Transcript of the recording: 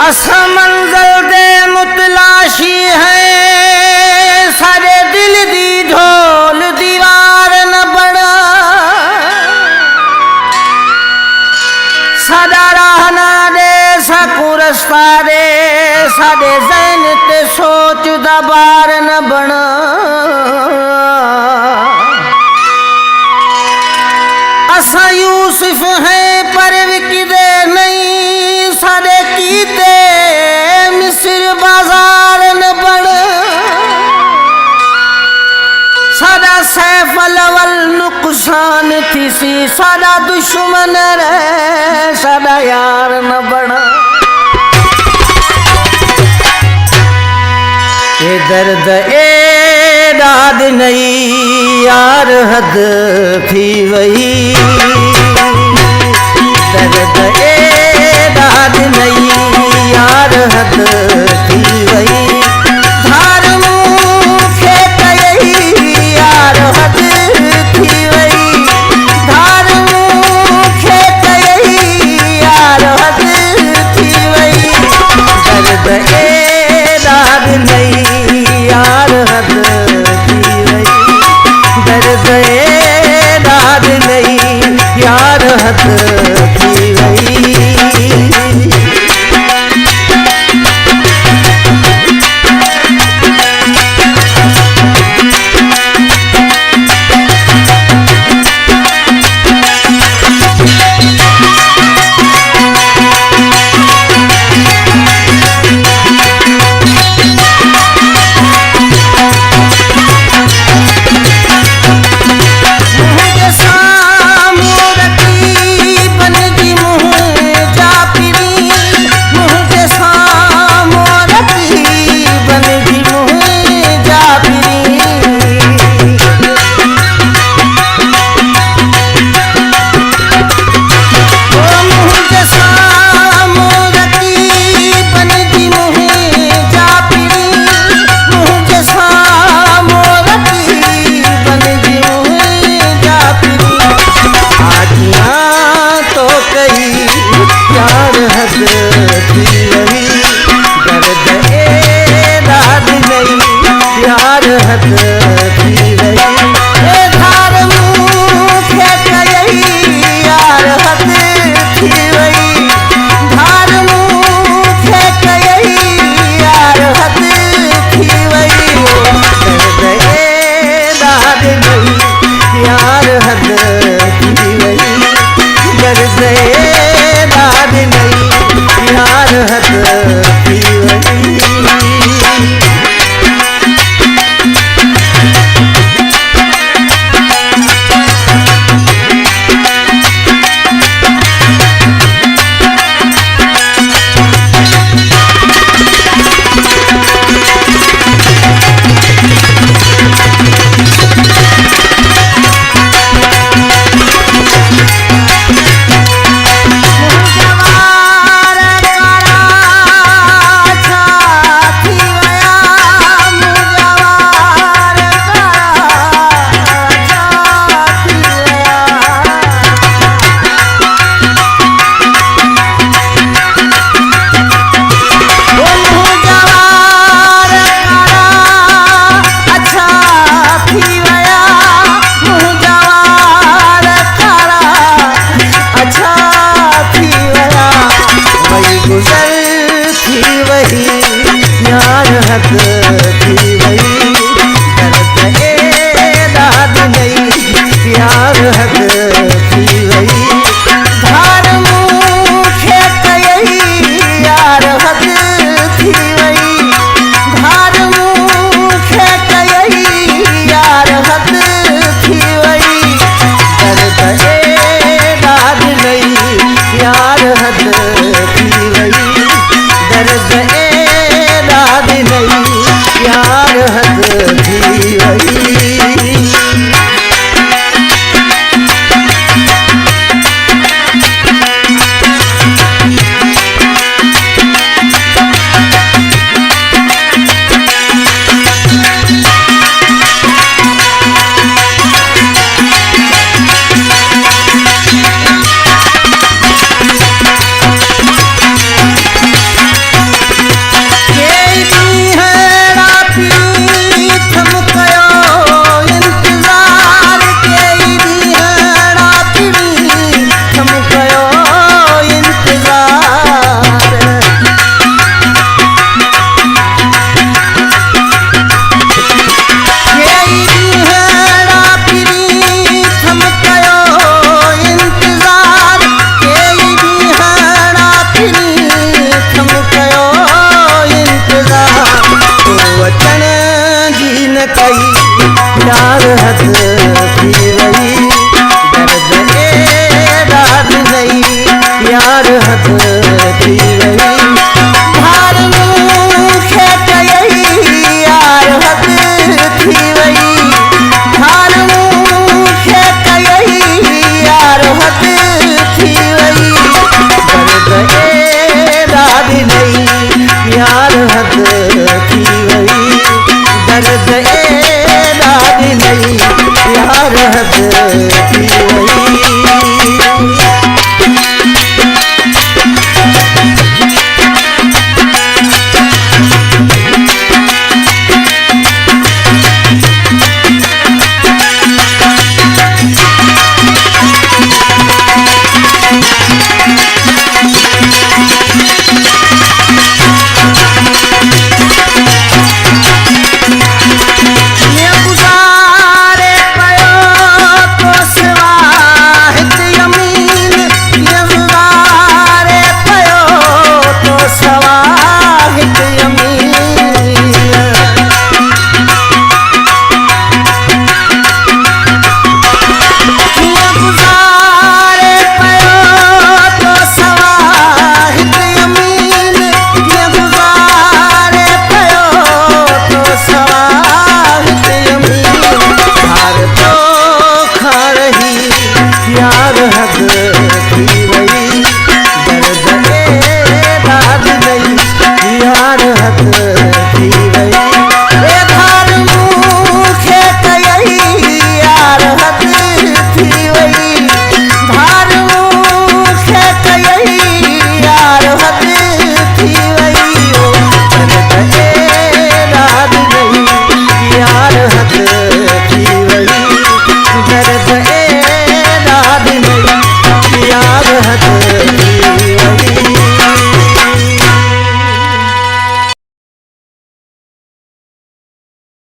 असा मंजल दे मुतलाशी है सारे दिल दी ढोल दीवार न बना सादा रहना दे सकू रस्ता दे साडे ज़हन ते सोच दा बार न बना असा यूसुफ है पर विकदे नहीं साडे कीते मिस्र बाजार न बन साडा सैफ अलवल नुकसान थी सी साडा दुश्मन रहे साडा यार न बना ए दर्द ए दाद नहीं यार हद थी वही दर्द ए दाद नहीं यार हद थी वही धार मुखे कई यार हद थी वही धार मुखे कई यार हद थी वही दर्द ए दाद नहीं यार हद थी वही दर्द ए दाद नहीं यार हद थी वही हक